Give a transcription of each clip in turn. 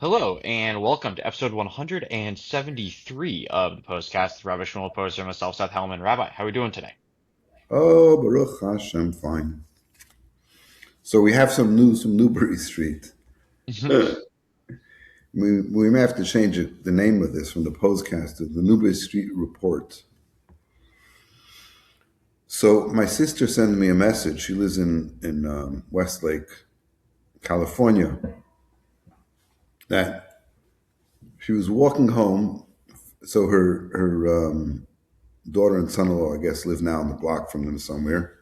Hello and welcome to episode 173 of the Pos-cast with Rabbi Shmuel Posner, myself, Seth Hellman. Rabbi, how are we doing today? Oh, Baruch Hashem, fine. So we have some news from Newbury Street. We may have to change the name of this from the Pos-cast to the Newbury Street Report. So my sister sent me a message. She lives in Westlake, California, that she was walking home. So her daughter and son-in-law, I guess, live now on the block from them somewhere.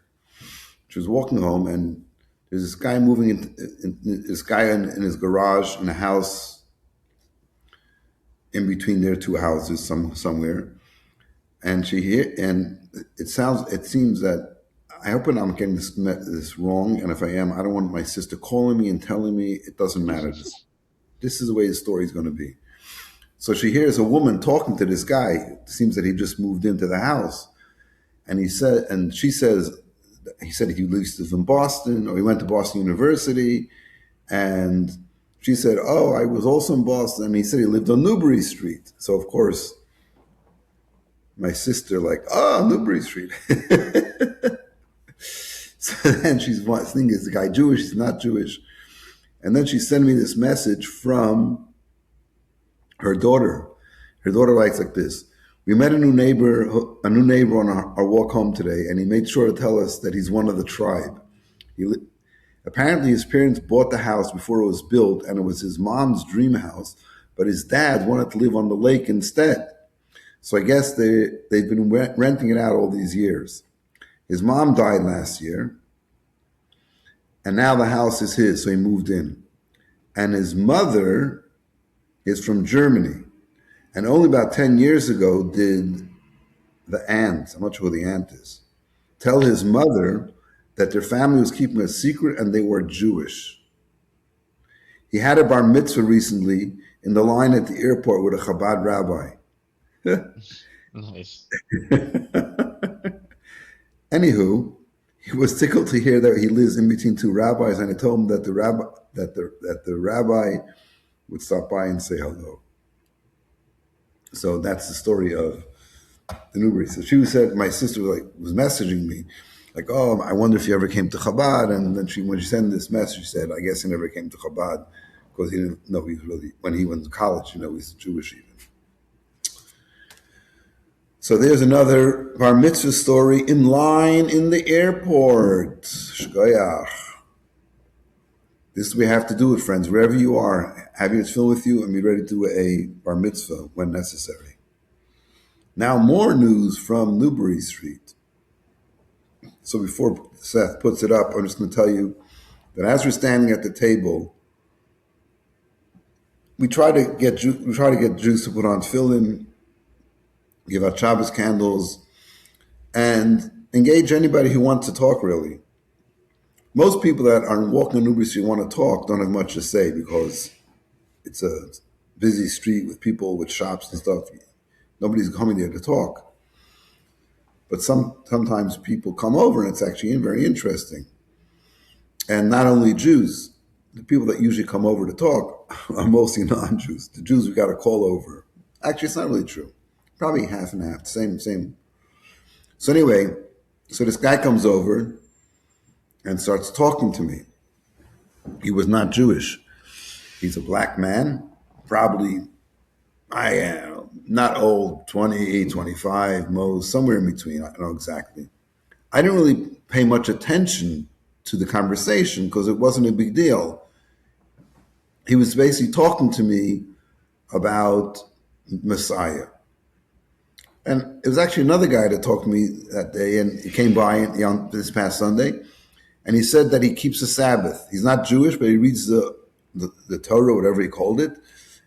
She was walking home, and there's this guy moving this guy in his garage in a house in between their two houses somewhere. And it seems that I hope I'm not getting this wrong. And if I am, I don't want my sister calling me and telling me. It doesn't matter. This is the way the story is going to be. So she hears a woman talking to this guy. It seems that he just moved into the house. And she says, he said he lives in Boston, or he went to Boston University. And she said, oh, I was also in Boston. And he said he lived on Newbury Street. So, of course, my sister, like, oh, Newbury Street. So then she's thinking, is the guy Jewish? He's not Jewish. And then she sent me this message from her daughter. Her daughter writes like this. We met a new neighbor on our walk home today, and he made sure to tell us that he's one of the tribe. Apparently, his parents bought the house before it was built, and it was his mom's dream house, but his dad wanted to live on the lake instead. So I guess they've been renting it out all these years. His mom died last year, and now the house is his, so he moved in. And his mother is from Germany, and only about 10 years ago did the aunt, I'm not sure who the aunt is, tell his mother that their family was keeping a secret and they were Jewish. He had a bar mitzvah recently in the line at the airport with a Chabad rabbi. Nice. Anywho, he was tickled to hear that he lives in between two rabbis, and I told him that the rabbi would stop by and say hello. So that's the story of the Newbury. So my sister was messaging me, like, oh, I wonder if he ever came to Chabad. And then when she sent this message, she said, I guess he never came to Chabad because he didn't know he was really, when he went to college, he's Jewish even. So there's another bar mitzvah story in line in the airport. Shkoyach. This we have to do it, friends. Wherever you are, have your tefillin with you and be ready to do a bar mitzvah when necessary. Now more news from Newbury Street. So before Seth puts it up, I'm just going to tell you that as we're standing at the table, we try to get Jews to put on tefillin, give out Shabbos candles, and engage anybody who wants to talk, really. Most people that are walking on Newbury Street want to talk don't have much to say because it's a busy street with people with shops and stuff. Nobody's coming there to talk. But sometimes people come over and it's actually very interesting. And not only Jews, the people that usually come over to talk are mostly non-Jews. The Jews we got to call over. Actually, it's not really true. Probably half and half, same. So anyway, this guy comes over and starts talking to me. He was not Jewish. He's a black man, probably, I am not old, 28, 25, most, somewhere in between, I don't know exactly. I didn't really pay much attention to the conversation because it wasn't a big deal. He was basically talking to me about Messiah. And it was actually another guy that talked to me that day, and he came by on this past Sunday, and he said that he keeps the Sabbath. He's not Jewish, but he reads the Torah, whatever he called it,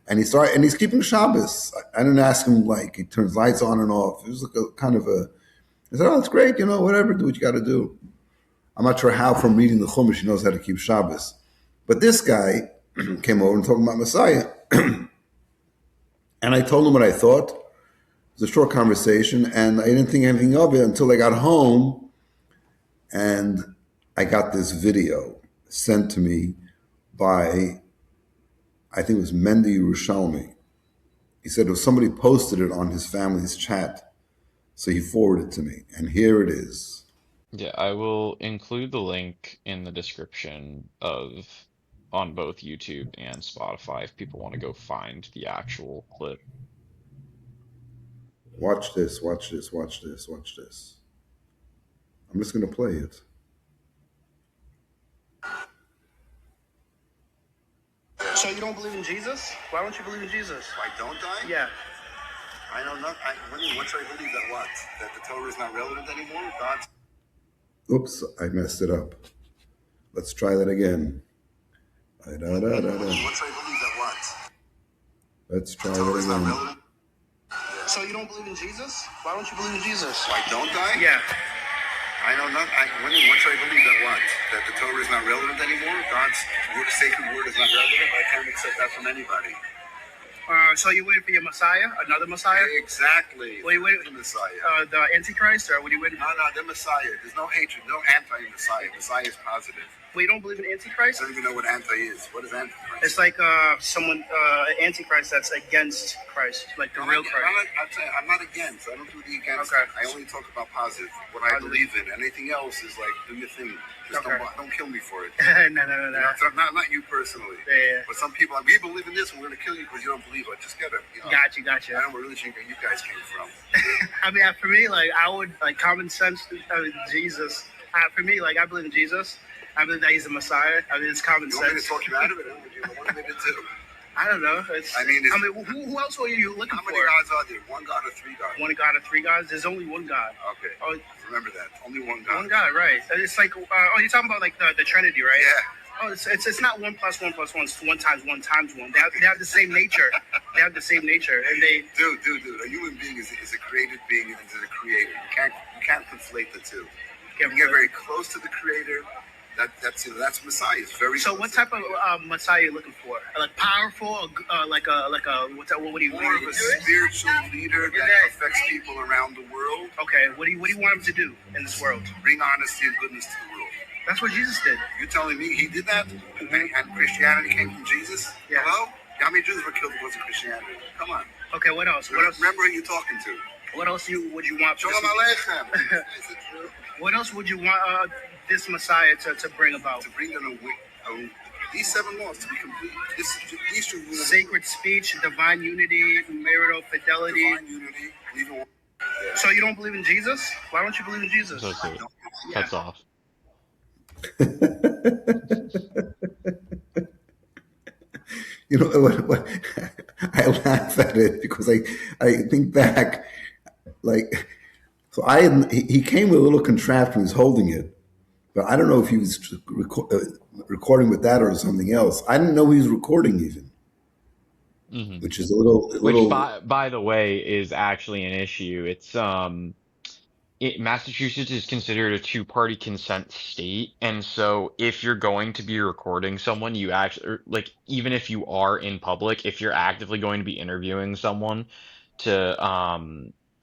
and he's keeping Shabbos. I didn't ask him he turns lights on and off. It was like I said, oh, that's great, whatever, do what you got to do. I'm not sure how from reading the Chumash he knows how to keep Shabbos. But this guy came over and talking about Messiah. And I told him what I thought. It was a short conversation, and I didn't think anything of it until I got home, and I got this video sent to me by I think it was Mendy Yerushalmi. He said if somebody posted it on his family's chat, so he forwarded it to me, and here it is. Yeah, I will include the link in the description of on both YouTube and Spotify if people want to go find the actual clip. Watch this, watch this, watch this, watch this. I'm just going to play it. So you don't believe in Jesus? Why don't you believe in Jesus? Why don't I? Yeah. I don't know. What should I believe that what? That the Torah is not relevant anymore? God's. Oops, I messed it up. Let's try that again. What should I believe that what? Let's try The that Torah is not again. relevant. So you don't believe in Jesus? Why don't you believe in Jesus? Why don't I? Yeah. I don't know. What should I believe that what? That the Torah is not relevant anymore? God's sacred word is not relevant? I can't accept that from anybody. So you waiting for your Messiah? Another Messiah? Exactly. What are you waiting The Messiah. The Antichrist, or what are you waiting for? No, the Messiah. There's no hatred, no anti-Messiah. Messiah is positive. Well, you don't believe in I Antichrist? don't even know what anti is. What is antichrist? It's like someone, Antichrist that's against Christ, like the real Christ. I'm not against. I don't do the against. Okay. I only talk about positive, what I believe in. Anything else is like, do your thing. Just Okay. don't kill me for it. No. You know, so not you personally. Yeah. But some people, we believe in this, and we're going to kill you because you don't believe it. Just get it. You know? Gotcha. I don't know what religion you guys came from. I mean, for me, like, I would, like, common sense, Jesus. For me, like, I believe in Jesus. I believe that he's the Messiah. I mean, it's common You want me sense. to talk you out of it? What do you want me to do? I don't know. Who else were you looking How for? many gods are there? One God or three gods? One God or three gods? There's only one God. Okay. Oh, Remember that. Only one God. one God, right? It's like, you're talking about like the Trinity, right? Yeah. Oh, it's not 1 + 1 + 1. It's 1 times 1 times 1. They have the same nature. They have the same nature, and they. Dude. A human being is a created being and is a creator. You can't conflate the two. You get very close to the creator. That's Messiah. It's very. So, what type of Messiah are you looking for? Like powerful, like a what do you More of a spiritual leader that affects people around the world. Okay, what do you want him to do in this world? Bring honesty and goodness to the world. That's what Jesus did. You're telling me he did that, and Christianity came from Jesus? Yeah. Hello? How many Jews were killed because of Christianity? Come on. Okay, what else? What else? Remember who you're talking to. What else would you want? Show them my last time. Is it true? What else would you want this Messiah to bring about? To bring them these 7 laws to be complete. These should rule. Sacred speech, divine unity, marital fidelity. Divine unity. Even. So you don't believe in Jesus? Why don't you believe in Jesus? So sweet. Cuts off. You know what? I laugh at it because I think back, like, so he came with a little contraption, he was holding it, but I don't know if he was recording with that or something else. I didn't know he was recording even, which is a little. Which, by the way, is actually an issue. It's Massachusetts is considered a two-party consent state, and so if you're going to be recording someone, you actually, like, even if you are in public, if you're actively going to be interviewing someone to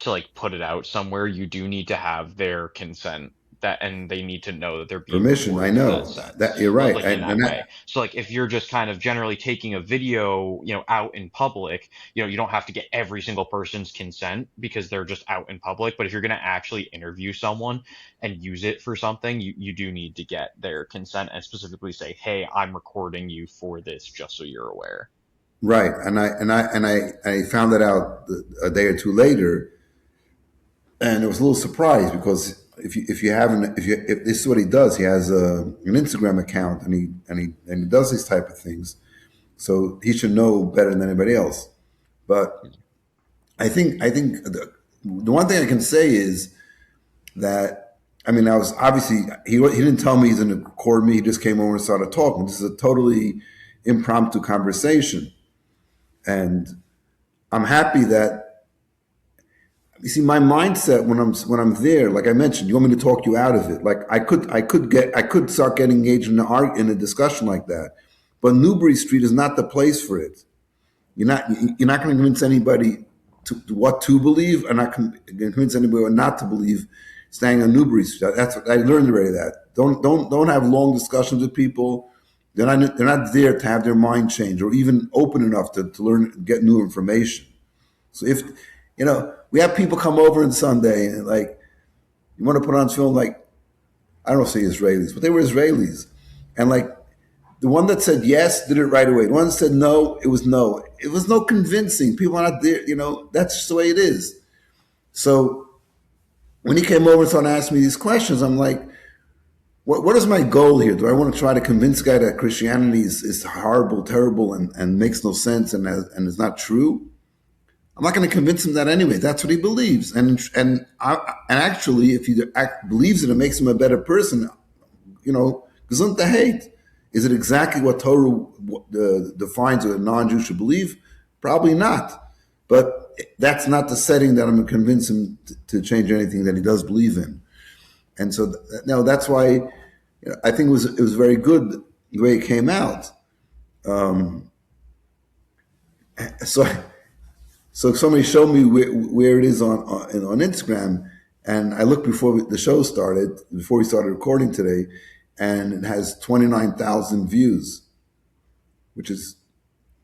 like put it out somewhere, you do need to have their consent, and they need to know that they're being permission. I recorded in know that sense. that you're right, Like in that way. So like if you're just kind of generally taking a video, out in public, you don't have to get every single person's consent because they're just out in public. But if you're going to actually interview someone and use it for something, you do need to get their consent and specifically say, hey, I'm recording you for this, just so you're aware. Right, and I found that out a day or two later, and it was a little surprised because if this is what he does, he has an Instagram account and he does these type of things, so he should know better than anybody else. But I think the one thing I can say is that I mean I was obviously he didn't tell me he's going to record me. He just came over and started talking. This is a totally impromptu conversation, and I'm happy that. You see, my mindset when I'm there, like I mentioned, you want me to talk you out of it. Like I could start getting engaged in a discussion like that, but Newbury Street is not the place for it. You're not going to convince anybody to what to believe, and not convince anybody what not to believe. Staying on Newbury Street, that's what I learned already. That don't have long discussions with people. They're not there to have their mind changed or even open enough to learn, get new information. So if, we have people come over on Sunday and like, you want to put on film, like, I don't say Israelis, but they were Israelis. And like, the one that said yes did it right away. The one that said no, it was no. It was no convincing. People are not there, that's just the way it is. So when he came over and started asking me these questions, I'm like, what is my goal here? Do I want to try to convince a guy that Christianity is horrible, terrible, and makes no sense and is not true? I'm not going to convince him that anyway. That's what he believes. And actually, if he believes it, it makes him a better person. Gesund to hate. Is it exactly what Torah defines what a non-Jew should believe? Probably not. But that's not the setting that I'm going to convince him to change anything that he does believe in. And so that's why I think it was very good the way it came out. So somebody showed me where it is on Instagram, and I looked before the show started, before we started recording today, and it has 29,000 views, which is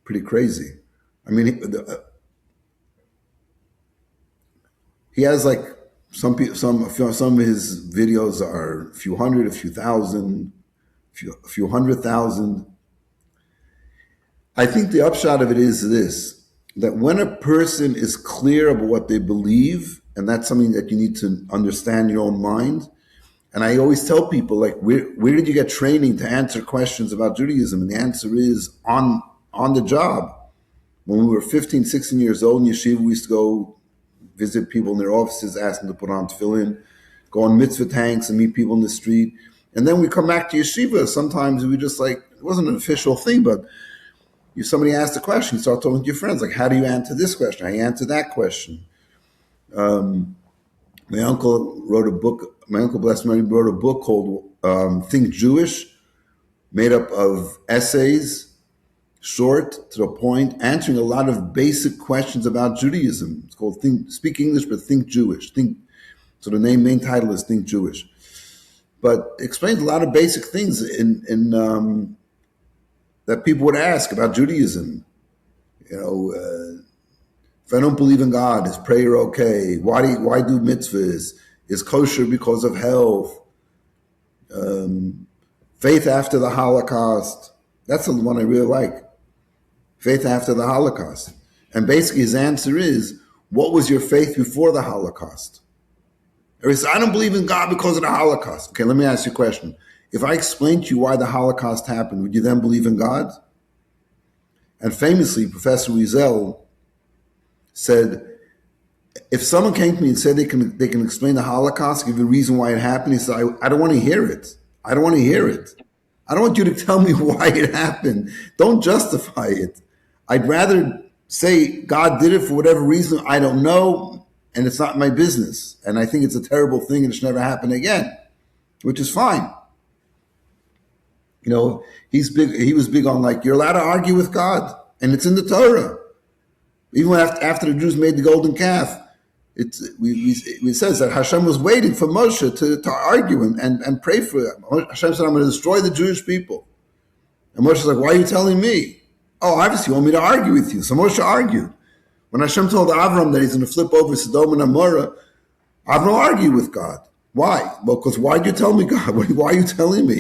pretty crazy. I mean, he has like some of his videos are a few hundred, a few thousand, a few 100,000. I think the upshot of it is this, that when a person is clear about what they believe, and that's something that you need to understand in your own mind. And I always tell people, like, where did you get training to answer questions about Judaism? And the answer is on the job. When we were 15, 16 years old in yeshiva, we used to go visit people in their offices, ask them to put on tefillin, go on mitzvah tanks and meet people in the street. And then we come back to yeshiva. Sometimes we just like, it wasn't an official thing, but if somebody asked a question, you start talking to your friends, like, how do you answer this question? How do you answer that question? My uncle wrote a book. My uncle, blessed memory, wrote a book called Think Jewish, made up of essays, short, to the point, answering a lot of basic questions about Judaism. It's called Speak English, but Think Jewish. So the main title is Think Jewish. But it explains a lot of basic things in that people would ask about Judaism. If I don't believe in God, is prayer okay? Why do mitzvahs? Is kosher because of health? Faith after the Holocaust. That's the one I really like. Faith after the Holocaust. And basically his answer is, what was your faith before the Holocaust? Or he says, I don't believe in God because of the Holocaust. Okay, let me ask you a question. If I explained to you why the Holocaust happened, would you then believe in God? And famously, Professor Wiesel said, if someone came to me and said they can explain the Holocaust, give you a reason why it happened, he said, I don't want to hear it. I don't want to hear it. I don't want you to tell me why it happened. Don't justify it. I'd rather say God did it for whatever reason, I don't know, and it's not my business. And I think it's a terrible thing and it should never happen again, which is fine. He was big on, like, you're allowed to argue with God, and it's in the Torah. Even after the Jews made the golden calf, it says that Hashem was waiting for Moshe to argue and pray for him. Hashem said, I'm going to destroy the Jewish people. And Moshe's like, why are you telling me? Oh, obviously you want me to argue with you. So Moshe argued. When Hashem told Avram that he's going to flip over Sodom and Amorah, Avram argued with God. Why? Well, because why'd you tell me, God? Why are you telling me?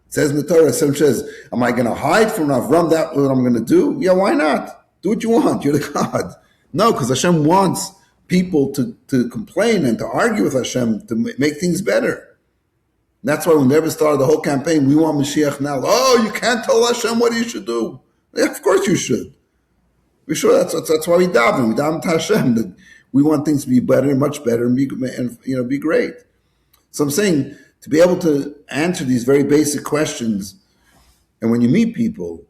It says in the Torah, Hashem says, am I going to hide from Avram that what I'm going to do? Yeah, why not? Do what you want. You're the God. No, because Hashem wants people to complain and to argue with Hashem to make things better. And that's why we never started the whole campaign. We want Mashiach now. Oh, you can't tell Hashem what he should do. Yeah, of course you should. We're sure that's why we daven. We daven to Hashem that we want things to be better, much better, and be great. So I'm saying to be able to answer these very basic questions, and when you meet people,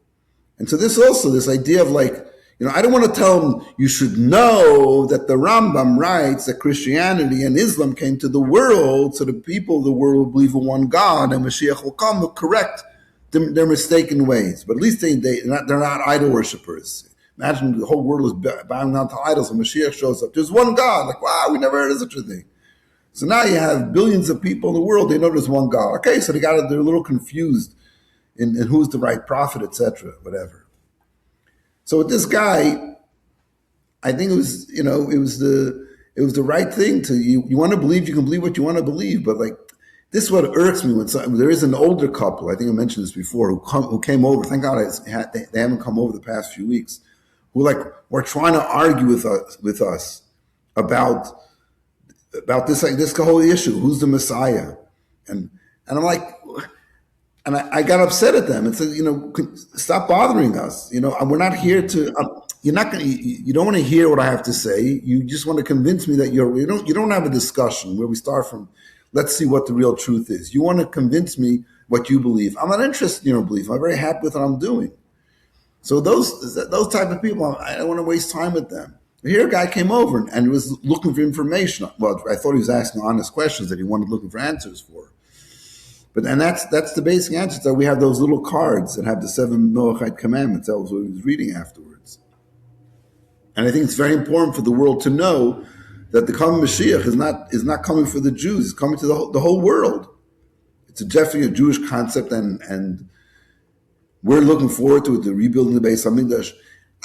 and so this idea of like, I don't want to tell them you should know that the Rambam writes that Christianity and Islam came to the world so the people of the world will believe in one God and Mashiach will come to correct their mistaken ways. But at least they're not idol worshippers. Imagine the whole world is bowing down to idols and Mashiach shows up. There's one God. Like, wow, we never heard of such a thing. So now you have billions of people in the world. They know there's one God. Okay, so they're a little confused. and who's the right prophet, etc., whatever. So with this guy, I think it was the right thing to you want to believe, you can believe what you want to believe, but like this is what irks me when there is an older couple, I think I mentioned this before, who came over. Thank God they haven't come over the past few weeks. Who like were trying to argue with us about this, like this whole issue, who's the Messiah, and I'm like, and I got upset at them and said, stop bothering us. We're not here to. You're not going. You don't want to hear what I have to say. You just want to convince me that you don't. You don't have a discussion where we start from. Let's see what the real truth is. You want to convince me what you believe. I'm not interested in your belief. I'm very happy with what I'm doing. So those type of people, I don't want to waste time with them. Here, a guy came over and was looking for information. Well, I thought he was asking honest questions that he wanted looking for answers for. But and that's the basic answer. So we have those little cards that have the 7 Noahide commandments. That was what he was reading afterwards. And I think it's very important for the world to know that the coming Mashiach is not coming for the Jews. It's coming to the whole world. It's definitely a Jewish concept, and we're looking forward to it, to rebuilding the Beis Hamikdash.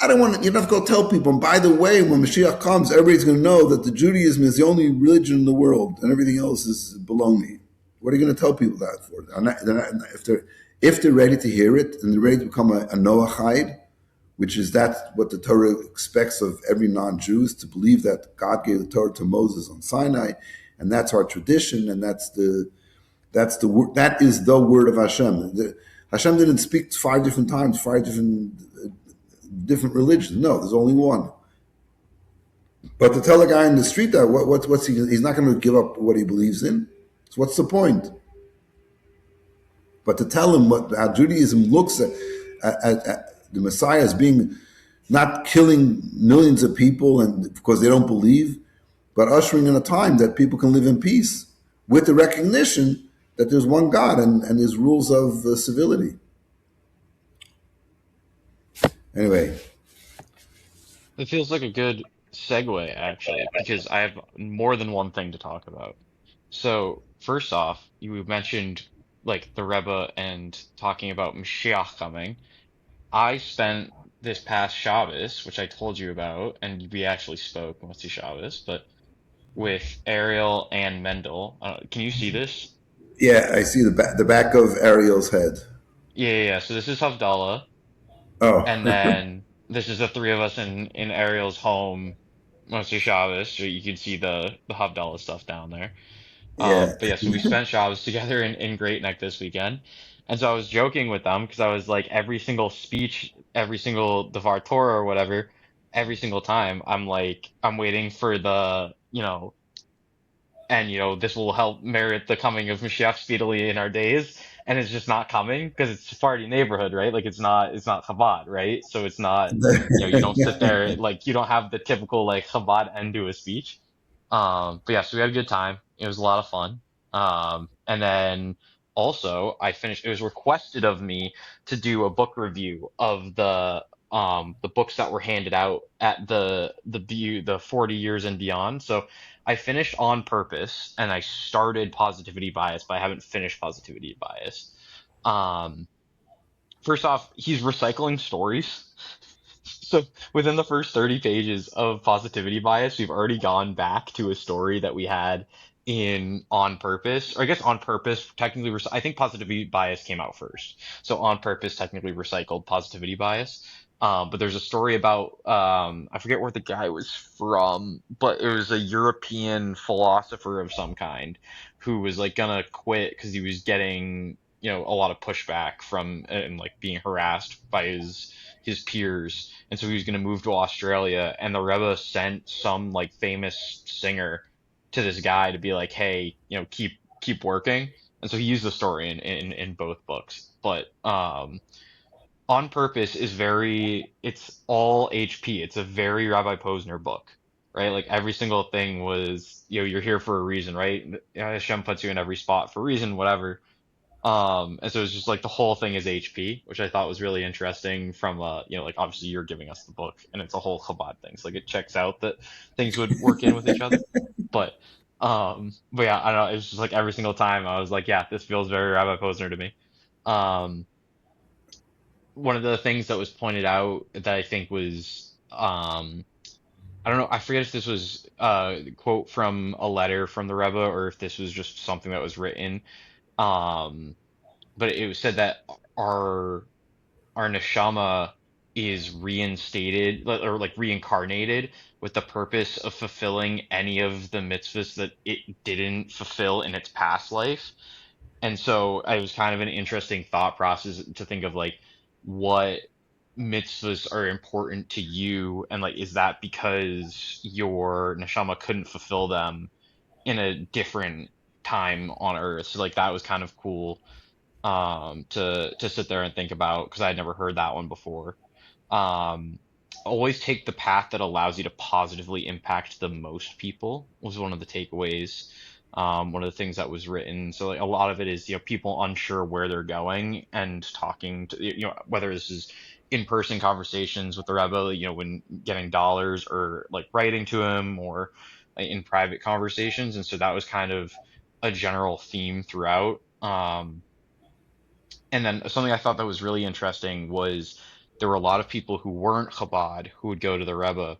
I don't want to, you don't have to go tell people. And by the way, when Mashiach comes, everybody's going to know that the Judaism is the only religion in the world, and everything else is baloney. What are you going to tell people that for? If they're ready to hear it and they're ready to become a Noahide, which is what the Torah expects of every non-Jew, is to believe that God gave the Torah to Moses on Sinai, and that's our tradition, and that is the word of Hashem. Hashem didn't speak 5 different times, 5 different religions. No, there's only one. But to tell a guy in the street that what's he's not going to give up what he believes in. So what's the point? But to tell him how Judaism looks at the Messiah as being not killing millions of people and because they don't believe, but ushering in a time that people can live in peace with the recognition that there's one God and there's rules of civility. Anyway, It feels like a good segue, actually, because I have more than one thing to talk about. So, first off, you mentioned like the Rebbe and talking about Mashiach coming. I spent this past Shabbos, which I told you about, and we actually spoke Motzi Shabbos, but with Ariel and Mendel. Can you see this? yeah, I see the back of Ariel's head. Yeah. So this is Havdalah, and Oh, then this is the three of us in Ariel's home, Motzi Shabbos. So you can see the Havdalah stuff down there. yeah. But yeah, so we spent Shabbos together in Great Neck this weekend. And so I was joking with them because I was like, every single speech, every single Devar Torah or whatever, every single time, I'm like, I'm waiting for and this will help merit the coming of Mashiach speedily in our days. And it's just not coming because it's Sephardi neighborhood, right? Like it's not Chabad, right? So it's not, you don't sit there, like you don't have the typical like Chabad end to a speech. But yeah, so we had a good time. It was a lot of fun. And then also it was requested of me to do a book review of the books that were handed out at the 40 years and beyond. So I finished On Purpose and I started Positivity Bias, but I haven't finished Positivity Bias. Um, First off, he's recycling stories. So within the first 30 pages of Positivity Bias, we've already gone back to a story that we had in On Purpose, or I guess On Purpose technically, I think Positivity Bias came out first. So On Purpose technically recycled Positivity Bias. But there's a story about, I forget where the guy was from, but it was a European philosopher of some kind who was like gonna quit because he was getting, a lot of pushback from and like being harassed by his peers, and so he was going to move to Australia, and the Rebbe sent some like famous singer to this guy to be like, hey, keep working, and so he used the story in both books, but On Purpose it's all HP. It's a very Rabbi Posner book, right? Like every single thing was, you're here for a reason, right? Hashem puts you in every spot for a reason, whatever. And so it's just like the whole thing is HP, which I thought was really interesting from like obviously you're giving us the book and it's a whole Chabad thing. So like it checks out that things would work in with each other. But but yeah, I don't know, it's just like every single time I was like, yeah, this feels very Rabbi Posner to me. Um one of the things that was pointed out that I think was I don't know, I forget if this was a quote from a letter from the Rebbe or if this was just something that was written. Um, but it was said that our our neshama is reinstated or like reincarnated with the purpose of fulfilling any of the mitzvahs that it didn't fulfill in its past life. And so it was kind of an interesting thought process to think of like what mitzvahs are important to you, and like is that because your neshama couldn't fulfill them in a different time on Earth? So like that was kind of cool to sit there and think about because I had never heard that one before. Um, always take the path that allows you to positively impact the most people was one of the takeaways. One of the things that was written. So like a lot of it is, people unsure where they're going and talking to, whether this is in-person conversations with the Rebbe, when getting dollars or like writing to him or in private conversations. And so that was kind of a general theme throughout. And then something I thought that was really interesting was there were a lot of people who weren't Chabad who would go to the Rebbe,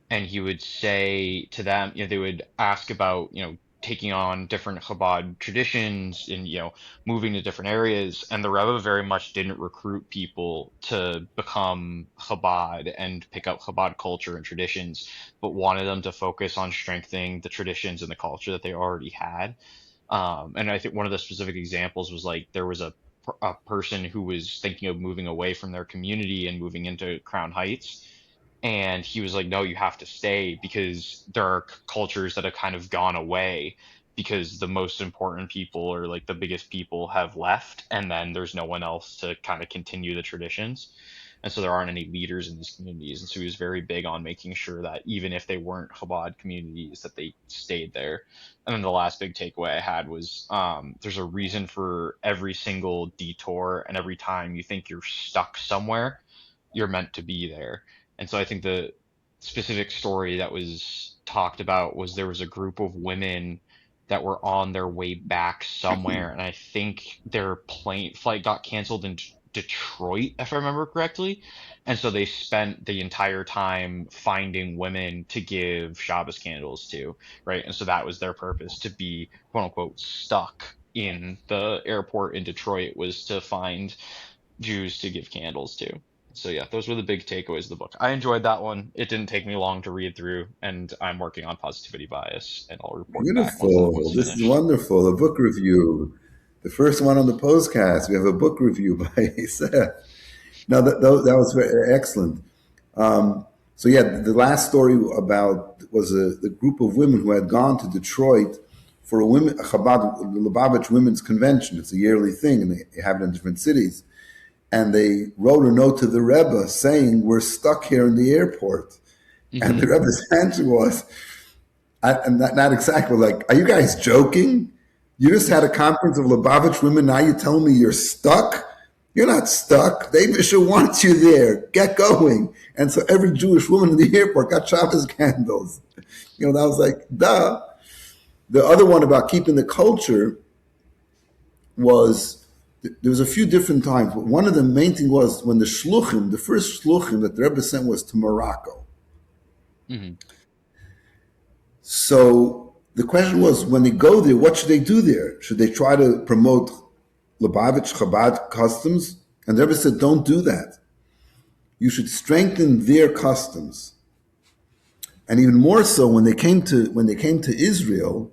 and he would say to them, they would ask about, taking on different Chabad traditions and, moving to different areas. And the Rebbe very much didn't recruit people to become Chabad and pick up Chabad culture and traditions, but wanted them to focus on strengthening the traditions and the culture that they already had. And I think one of the specific examples was like there was a person who was thinking of moving away from their community and moving into Crown Heights. And he was like, no, you have to stay because there are cultures that have kind of gone away because the most important people or like the biggest people have left, and then there's no one else to kind of continue the traditions. And so there aren't any leaders in these communities. And so he was very big on making sure that even if they weren't Chabad communities, that they stayed there. And then the last big takeaway I had was there's a reason for every single detour, and every time you think you're stuck somewhere, you're meant to be there. And so I think the specific story that was talked about was there was a group of women that were on their way back somewhere, and I think their plane flight got canceled in Detroit, if I remember correctly. And so they spent the entire time finding women to give Shabbos candles to, right? And so that was their purpose, to be quote unquote stuck in the airport in Detroit, was to find Jews to give candles to. So yeah, those were the big takeaways of the book. I enjoyed that one. It didn't take me long to read through, and I'm working on positivity bias, and I'll report back once that Beautiful. one's This is finished. wonderful. A book review. The first one on the Pos-cast. We have a book review by Seth. No, that was very excellent. So yeah, the last story about was the group of women who had gone to Detroit for a Chabad Lubavitch Women's Convention. It's a yearly thing, and they have it in different cities. And they wrote a note to the Rebbe saying, "We're stuck here in the airport." And Hmm. the Rebbe's answer was, and not exactly like, "Are you guys joking? You just had a conference of Lubavitch women. Now you're telling me you're stuck? You're not stuck. The Abisha wants you there. Get going." And so every Jewish woman in the airport got Shabbos candles. That was like, duh. The other one about keeping the culture was there was a few different times, but one of the main thing was when the first shluchim that the Rebbe sent was to Morocco. Hmm. So the question was, when they go there, what should they do there? Should they try to promote Lubavitch Chabad customs? And the Rebbe said, don't do that. You should strengthen their customs. And even more so when they came to Israel,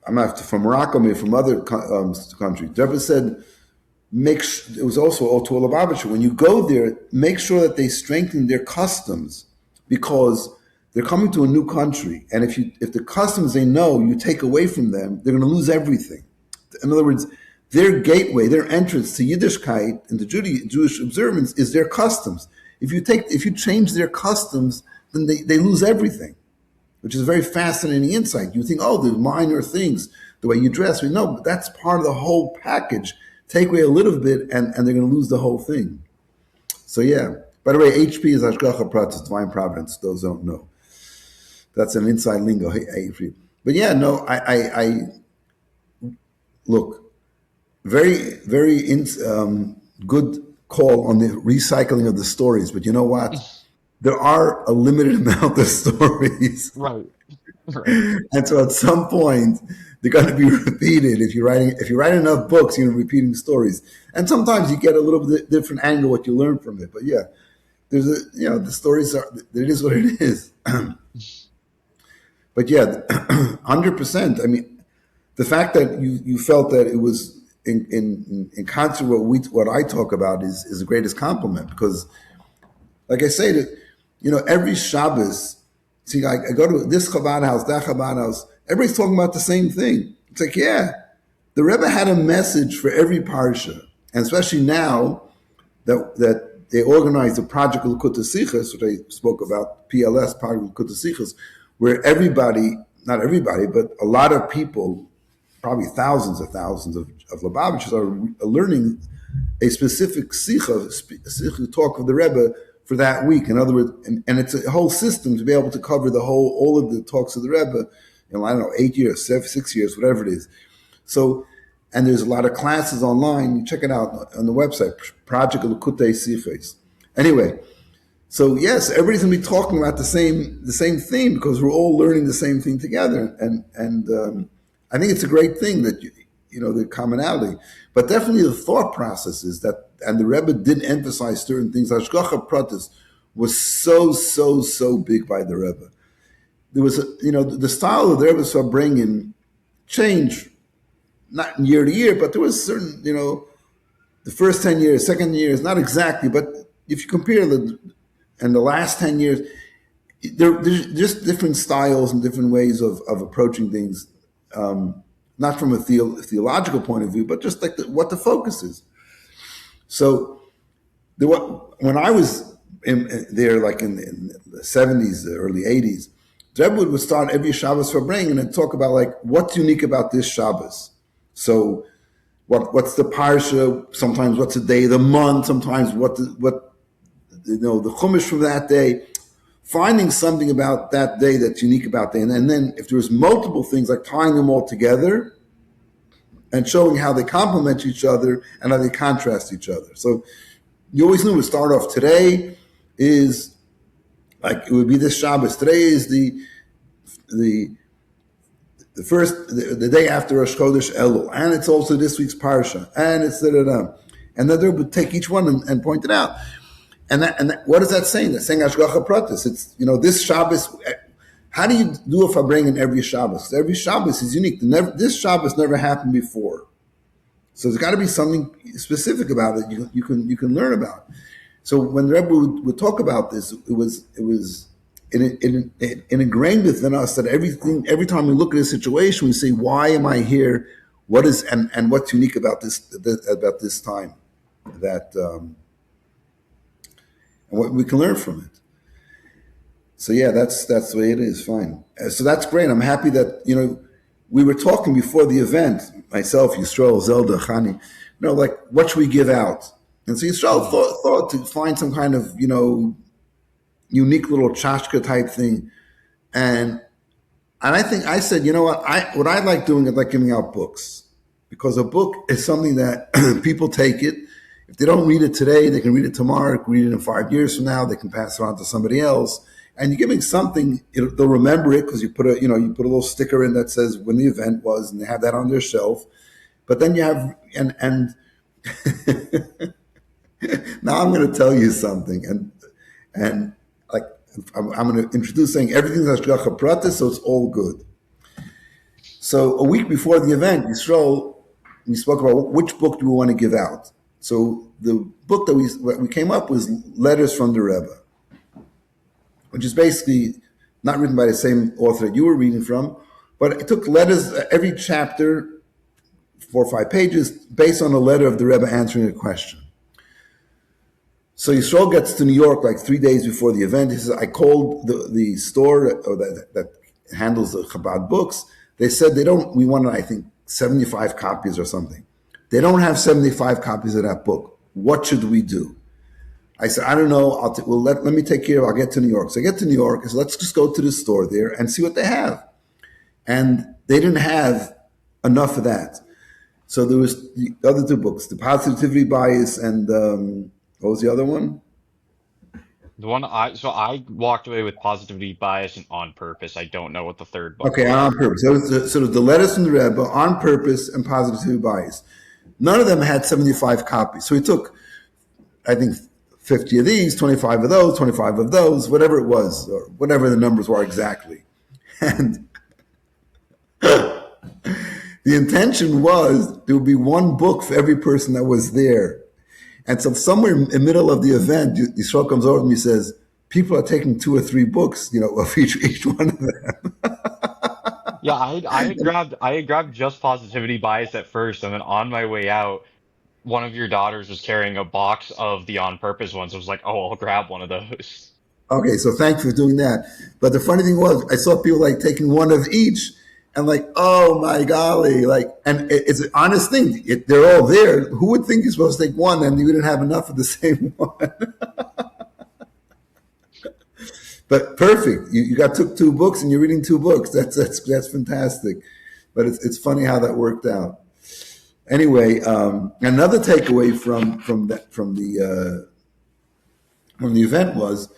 I'm not from Morocco, maybe from other countries. The Rebbe said, it was also to Lubavitch. When you go there, make sure that they strengthen their customs, because they're coming to a new country, and if the customs they know you take away from them, they're going to lose everything. In other words, their gateway, their entrance to Yiddishkeit and the Jewish observance is their customs. If you change their customs, then they lose everything, which is a very fascinating insight. You think, oh, the minor things, the way you dress. No, but that's part of the whole package. Take away a little bit, and they're going to lose the whole thing. So yeah. By the way, HP is Hashgacha Pratis, Divine Providence. Those don't know. That's an inside lingo. HP. But yeah, no, I look very, very. good call on the recycling of the stories, but you know what? There are a limited amount of stories, Right. Right. and so at some point they're going to be repeated. If you're writing enough books, you're repeating stories, and sometimes you get a little bit different angle what you learn from it. But yeah, there's the stories are, it is what it is. But yeah, 100%. I mean, the fact that you felt that it was in concert with what I talk about is the greatest compliment, because like I say that, every Shabbos, see, I go to this Chabad house, that Chabad house, everybody's talking about the same thing. It's like, yeah, the Rebbe had a message for every parsha, and especially now that they organized the project L'Kutei Sichos, which I spoke about, PLS, Project L'Kutei Sichos, where everybody, not everybody, but a lot of people, probably thousands of Lubavitchers are learning a specific sicha talk of the Rebbe for that week. In other words, and it's a whole system to be able to cover all of the talks of the Rebbe in, I don't know, 8 years, 6 years, whatever it is. So, and there's a lot of classes online. You check it out on the website, Project L'Kutei Sichos. Anyway, so yes, everybody's gonna be talking about the same theme because we're all learning the same thing together, and I think it's a great thing that the commonality, but definitely the thought processes that, and the Rebbe did emphasize certain things. Hashgacha pratis was so big by the Rebbe. There was the style of the Rebbe's bringing changed not year to year, but there was certain the first 10 years, second years, not exactly, but if you compare the last 10 years, there's just different styles and different ways of approaching things, not from a theological point of view, but just like what the focus is. So when I was there, like in the 70s, the early 80s, Rebbe would start every Shabbos for bringing and talk about like what's unique about this Shabbos. So what's the parsha? Sometimes what's the day of the month? Sometimes what the chumash from that day. Finding something about that day that's unique about that, and then if there's multiple things, like tying them all together and showing how they complement each other and how they contrast each other. So you always knew to start off. Today is like it would be this Shabbos. Today is the day after Rosh Chodesh Elul, and it's also this week's parsha, and it's and then they would take each one and point it out. And what is that saying? That's saying Hashgacha pratis. It's this Shabbos. How do you do a farbrengen in every Shabbos? Every Shabbos is unique. This Shabbos never happened before, so there's got to be something specific about it you can learn about. So when the Rebbe would talk about this, it was ingrained within us that every time we look at a situation, we say, why am I here? What is and what's unique about this time that. And what we can learn from it. So yeah, that's the way it is. Fine. So that's great. I'm happy that we were talking before the event. Myself, Yisrael, Zelda, Chani. Like what should we give out? And so Yisrael thought to find some kind of unique little tchashka type thing, and I think I said, what I like doing is like giving out books, because a book is something that people take it. If they don't read it today, they can read it tomorrow, read it in 5 years from now, they can pass it on to somebody else. And you're giving something, they'll remember it because you put a little sticker in that says when the event was, and they have that on their shelf. But then you have, and now I'm going to tell you something, and like I'm going to introduce saying everything's Hashgacha pratis, so it's all good. So a week before the event, Yisrael, we spoke about which book do we want to give out. So the book that we came up with was Letters from the Rebbe, which is basically not written by the same author that you were reading from, but it took letters, every chapter, 4 or 5 pages, based on a letter of the Rebbe answering a question. So Yisrael gets to New York like 3 days before the event. He says, I called the store that handles the Chabad books. They said we wanted, I think, 75 copies or something. They don't have 75 copies of that book. What should we do? I said, I don't know. Let me take care of it. I'll get to New York. So I get to New York. I said, let's just go to the store there and see what they have. And they didn't have enough of that. So there was the other two books, the positivity bias and what was the other one? I walked away with positivity bias and on purpose. I don't know what the third book Okay, on was. purpose. So the letters from the Rebbe, on purpose, and positivity bias. None of them had 75 copies. So he took, I think, 50 of these, 25 of those, 25 of those, whatever it was, or whatever the numbers were exactly. And the intention was there would be one book for every person that was there. And so somewhere in the middle of the event, Yisrael comes over to me and says, people are taking 2 or 3 books, of each one of them. Yeah, I had grabbed just positivity bias at first, and then on my way out, one of your daughters was carrying a box of the on purpose ones. I was like, oh, I'll grab one of those. Okay, so thanks for doing that. But the funny thing was, I saw people like taking one of each, and like, oh my golly, like, and it's an honest thing. They're all there. Who would think you're supposed to take one and you didn't have enough of the same one? But perfect. You got took 2 books and you're reading 2 books. That's fantastic. But it's funny how that worked out. Anyway, another takeaway from the event was,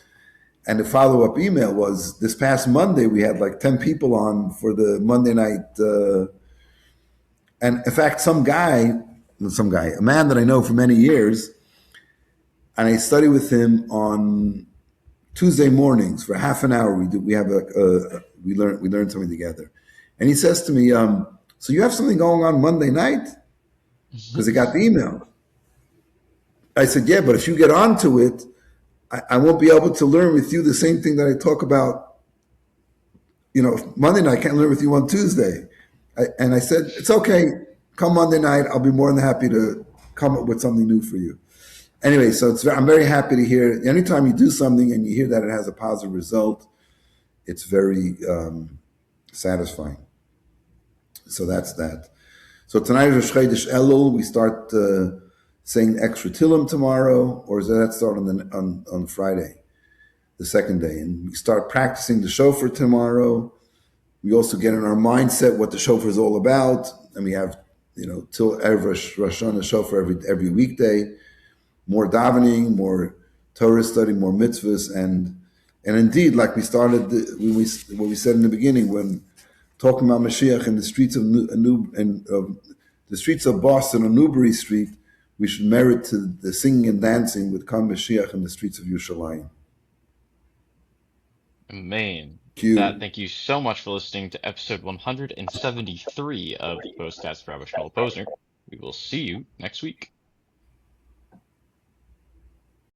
and the follow up email was, this past Monday we had like 10 people on for the Monday night, and in fact, a man that I know for many years, and I study with him on Tuesday mornings for half an hour. We learn something together, and he says to me, "So you have something going on Monday night?" Because he got the email. I said, "Yeah, but if you get onto it, I won't be able to learn with you the same thing that I talk about. Monday night I can't learn with you on Tuesday." And I said, "It's okay. Come Monday night, I'll be more than happy to come up with something new for you." Anyway, so I'm very happy to hear. Anytime you do something and you hear that it has a positive result, it's very satisfying. So that's that. So tonight is Chodesh Elul. We start saying extra Tillim tomorrow, or does that start on Friday, the second day? And we start practicing the shofar tomorrow. We also get in our mindset what the shofar is all about, and we have till every Rosh Hashanah shofar every weekday. More davening, more Torah study, more mitzvahs, and indeed, like we started what we said in the beginning when talking about Mashiach in the streets of the streets of Boston on Newbury Street, we should merit to the singing and dancing with Kam Mashiach in the streets of Yerushalayim. Man, with that, Q. thank you so much for listening to episode 173 of the Pos-cast Rabbi Shmuel Posner. We will see you next week.